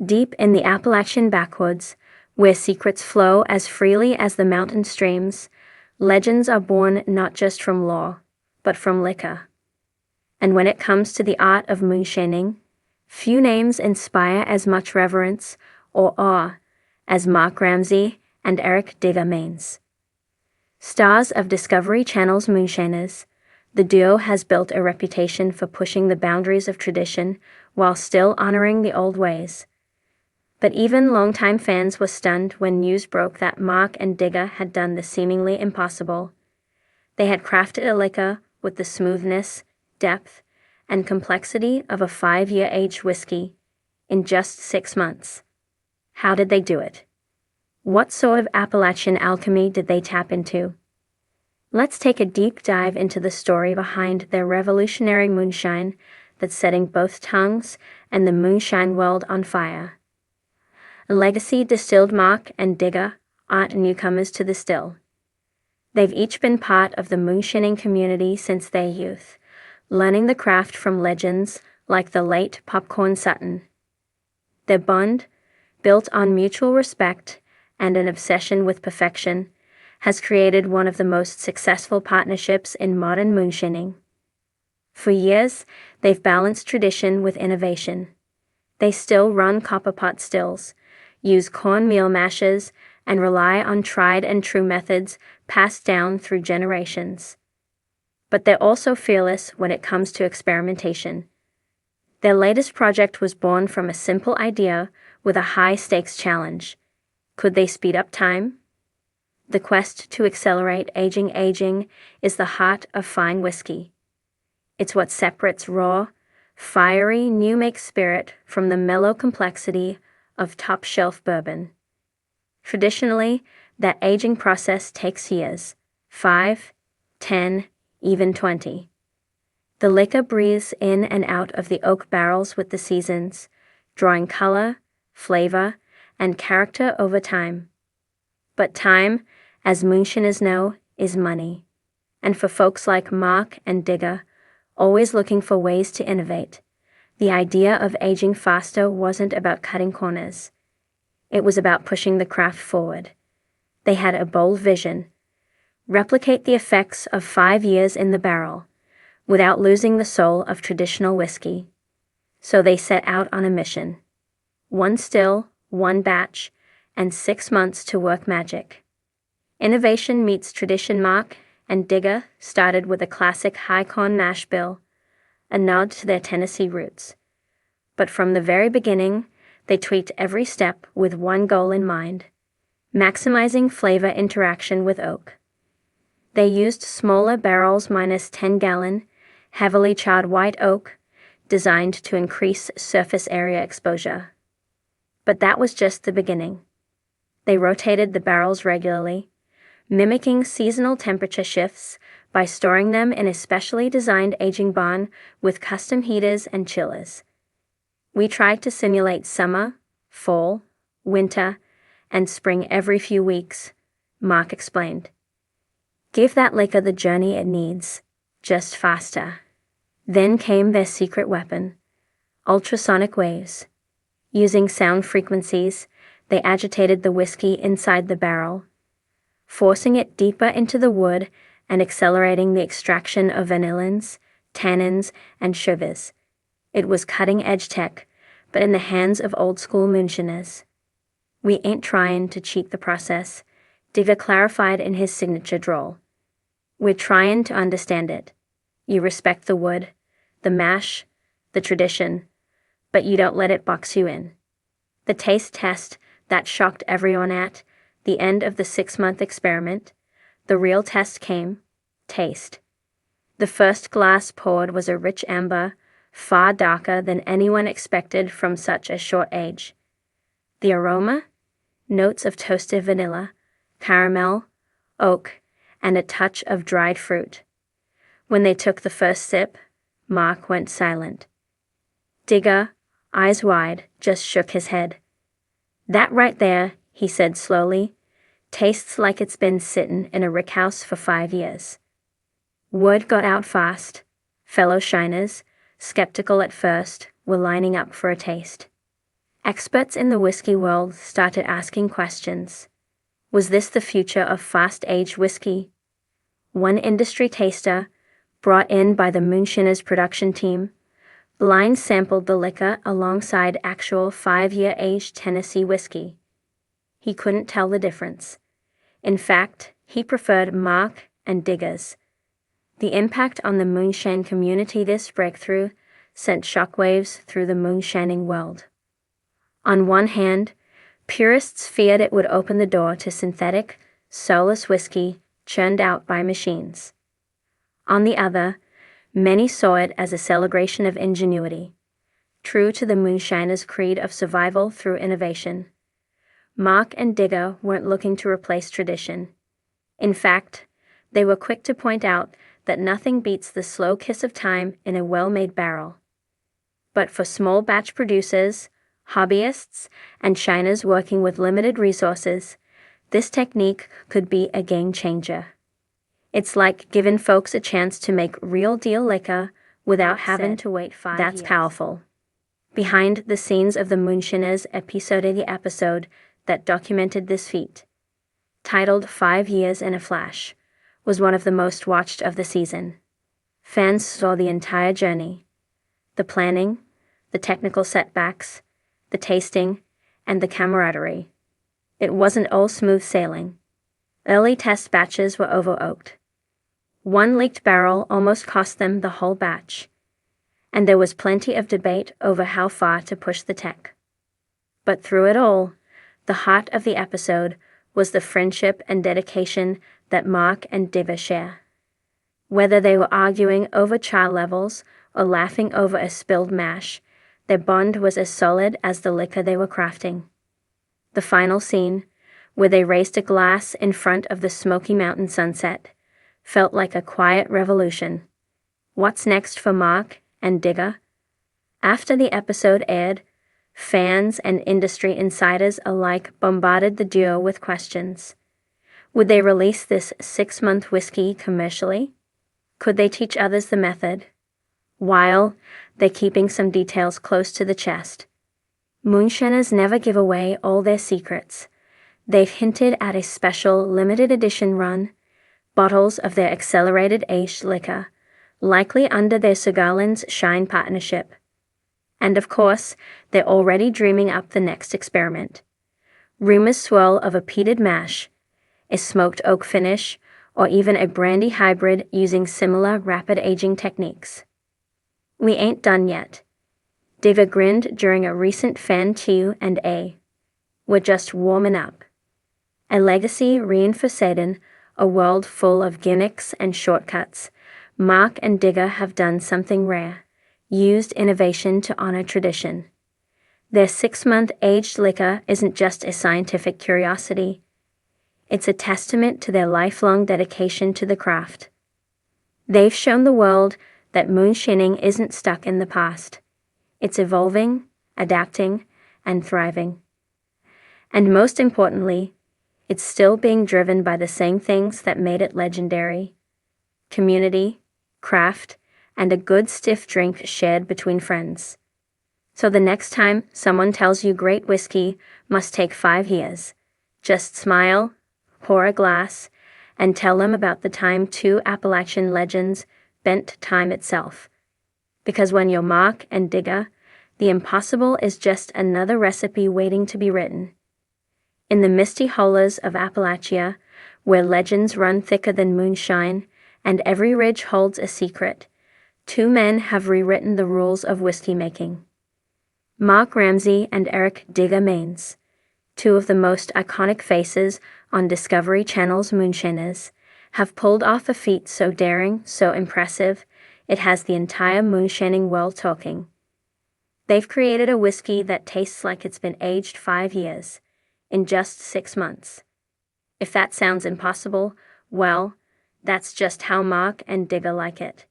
Deep in the Appalachian backwoods, where secrets flow as freely as the mountain streams, legends are born not just from lore, but from liquor. And when it comes to the art of moonshining, few names inspire as much reverence or awe as Mark Ramsey and Eric Digger Maines. Stars of Discovery Channel's Moonshiners, the duo has built a reputation for pushing the boundaries of tradition while still honoring the old ways. But even longtime fans were stunned when news broke that Mark and Digger had done the seemingly impossible. They had crafted a liquor with the smoothness, depth, and complexity of a 5-year aged whiskey in just 6 months. How did they do it? What sort of Appalachian alchemy did they tap into? Let's take a deep dive into the story behind their revolutionary moonshine that's setting both tongues and the moonshine world on fire. Legacy distilled Mark and Digger aren't newcomers to the still. They've each been part of the moonshining community since their youth, learning the craft from legends like the late Popcorn Sutton. Their bond, built on mutual respect and an obsession with perfection, has created one of the most successful partnerships in modern moonshining. For years, they've balanced tradition with innovation. They still run copper pot stills, use cornmeal mashes, and rely on tried and true methods passed down through generations. But they're also fearless when it comes to experimentation. Their latest project was born from a simple idea with a high-stakes challenge. Could they speed up time? The quest to accelerate aging is the heart of fine whiskey. It's what separates raw, fiery new-make spirit from the mellow complexity of top-shelf bourbon. Traditionally, that aging process takes years, 5, 10, even 20. The liquor breathes in and out of the oak barrels with the seasons, drawing color, flavor, and character over time. But time, as moonshiners know, is money. And for folks like Mark and Digger, always looking for ways to innovate, the idea of aging faster wasn't about cutting corners. It was about pushing the craft forward. They had a bold vision: replicate the effects of 5 years in the barrel, without losing the soul of traditional whiskey. So they set out on a mission. 1 still, 1 batch, and 6 months to work magic. Innovation meets tradition. Mark and Digger started with a classic high corn mash bill, a nod to their Tennessee roots. But from the very beginning, they tweaked every step with one goal in mind: maximizing flavor interaction with oak. They used smaller barrels minus 10-gallon, heavily charred white oak, designed to increase surface area exposure. But that was just the beginning. They rotated the barrels regularly, mimicking seasonal temperature shifts by storing them in a specially designed aging barn with custom heaters and chillers. We tried to simulate summer, fall, winter, and spring every few weeks, Mark explained. Give that liquor the journey it needs, just faster. Then came their secret weapon: ultrasonic waves. Using sound frequencies, they agitated the whiskey inside the barrel, forcing it deeper into the wood and accelerating the extraction of vanillins, tannins, and sugars. It was cutting-edge tech, but in the hands of old-school moonshiners. We ain't trying to cheat the process, Digger clarified in his signature drawl. We're trying to understand it. You respect the wood, the mash, the tradition, but you don't let it box you in. The taste test that shocked everyone at the end of the 6-month experiment, the real test came: taste. The first glass poured was a rich amber, far darker than anyone expected from such a short age. The aroma? Notes of toasted vanilla, caramel, oak, and a touch of dried fruit. When they took the first sip, Mark went silent. Digger, eyes wide, just shook his head. That right there, he said slowly, tastes like it's been sittin' in a rickhouse for 5 years. Word got out fast. Fellow shiners, skeptical at first, were lining up for a taste. Experts in the whiskey world started asking questions. Was this the future of fast-aged whiskey? One industry taster, brought in by the Moonshiners production team, blind sampled the liquor alongside actual 5-year aged Tennessee whiskey. He couldn't tell the difference. In fact, he preferred Mark and Diggers. The impact on the moonshine community. This breakthrough sent shockwaves through the moonshining world. On one hand, purists feared it would open the door to synthetic, soulless whiskey churned out by machines. On the other, many saw it as a celebration of ingenuity, true to the moonshiners' creed of survival through innovation. Mark and Digger weren't looking to replace tradition. In fact, they were quick to point out that nothing beats the slow kiss of time in a well-made barrel. But for small batch producers, hobbyists, and shiners working with limited resources, this technique could be a game changer. It's like giving folks a chance to make real deal liquor without having to wait 5 years. That's powerful. Behind the scenes of the Moonshiners episode that documented this feat, titled 5 Years in a Flash, was one of the most watched of the season. Fans saw the entire journey: the planning, the technical setbacks, the tasting, and the camaraderie. It wasn't all smooth sailing. Early test batches were over-oaked. One leaked barrel almost cost them the whole batch, and there was plenty of debate over how far to push the tech. But through it all, the heart of the episode was the friendship and dedication that Mark and Digger share. Whether they were arguing over char levels or laughing over a spilled mash, their bond was as solid as the liquor they were crafting. The final scene, where they raised a glass in front of the Smoky Mountain sunset, felt like a quiet revolution. What's next for Mark and Digger? After the episode aired, fans and industry insiders alike bombarded the duo with questions. Would they release this 6-month whiskey commercially? Could they teach others the method, while they're keeping some details close to the chest? Moonshiners never give away all their secrets. They've hinted at a special limited edition run, bottles of their accelerated aged liquor, likely under their Cigarland's Shine partnership. And of course, they're already dreaming up the next experiment. Rumors swirl of a peated mash, a smoked oak finish, or even a brandy hybrid using similar rapid aging techniques. We ain't done yet. Digger grinned during a recent fan Q&A. We're just warming up. A legacy reinforcing a world full of gimmicks and shortcuts, Mark and Digger have done something rare, used innovation to honor tradition. Their 6-month aged liquor isn't just a scientific curiosity. It's a testament to their lifelong dedication to the craft. They've shown the world that moonshining isn't stuck in the past. It's evolving, adapting, and thriving. And most importantly, it's still being driven by the same things that made it legendary: community, craft, and a good stiff drink shared between friends. So the next time someone tells you great whiskey must take 5 years, just smile, pour a glass, and tell them about the time 2 Appalachian legends bent time itself. Because when you're Mark and Digger, the impossible is just another recipe waiting to be written. In the misty hollows of Appalachia, where legends run thicker than moonshine, and every ridge holds a secret, 2 men have rewritten the rules of whiskey making. Mark Ramsey and Eric Digger Maines, 2 of the most iconic faces on Discovery Channel's Moonshiners, have pulled off a feat so daring, so impressive, it has the entire moonshining world talking. They've created a whiskey that tastes like it's been aged 5 years, in just 6 months. If that sounds impossible, well, that's just how Mark and Digger like it.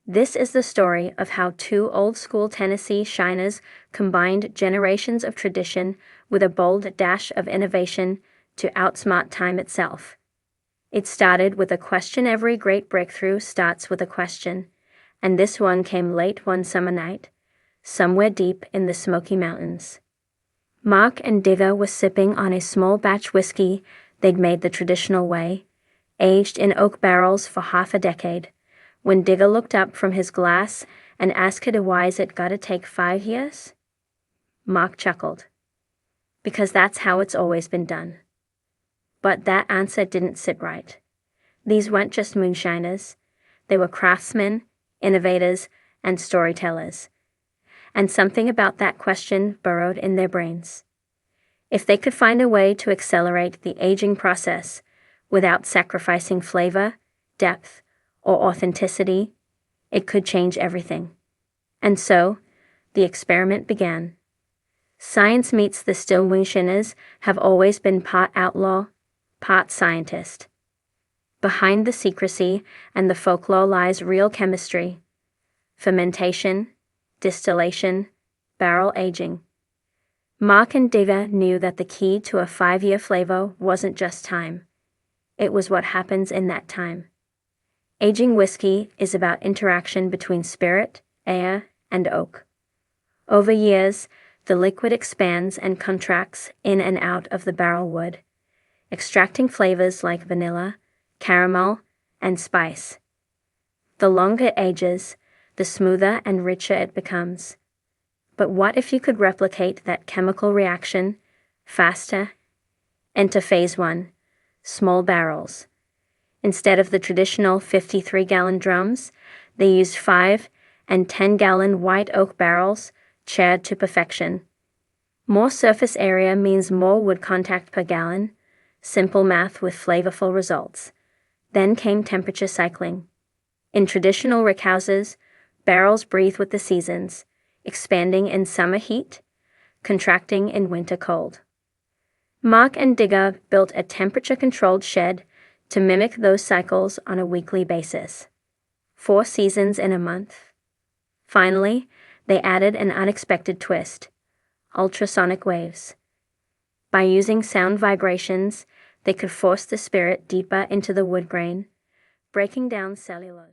This is the story of how 2 old-school Tennessee shiners combined generations of tradition with a bold dash of innovation to outsmart time itself. It started with a question. Every great breakthrough starts with a question, and this one came late one summer night, somewhere deep in the Smoky Mountains. Mark and Digger were sipping on a small batch whiskey they'd made the traditional way, aged in oak barrels for half a decade, when Digger looked up from his glass and asked her why's it gotta take 5 years? Mark chuckled. Because that's how it's always been done. But that answer didn't sit right. These weren't just moonshiners. They were craftsmen, innovators, and storytellers. And something about that question burrowed in their brains. If they could find a way to accelerate the aging process without sacrificing flavor, depth, or authenticity, it could change everything. And so, the experiment began. Science meets the still moonshiners have always been part outlaw, part scientist. Behind the secrecy and the folklore lies real chemistry. Fermentation, distillation, barrel aging. Mark and Digger knew that the key to a 5-year flavor wasn't just time. It was what happens in that time. Aging whiskey is about interaction between spirit, air, and oak. Over years, the liquid expands and contracts in and out of the barrel wood, extracting flavors like vanilla, caramel, and spice. The longer it ages, the smoother and richer it becomes. But what if you could replicate that chemical reaction faster? Enter phase 1, small barrels. Instead of the traditional 53-gallon drums, they used 5 and 10-gallon white oak barrels charred to perfection. More surface area means more wood contact per gallon. Simple math with flavorful results. Then came temperature cycling. In traditional rickhouses, barrels breathe with the seasons, expanding in summer heat, contracting in winter cold. Mark and Digger built a temperature-controlled shed to mimic those cycles on a weekly basis. 4 seasons in a month. Finally, they added an unexpected twist: ultrasonic waves. By using sound vibrations, they could force the spirit deeper into the wood grain, breaking down cellulose.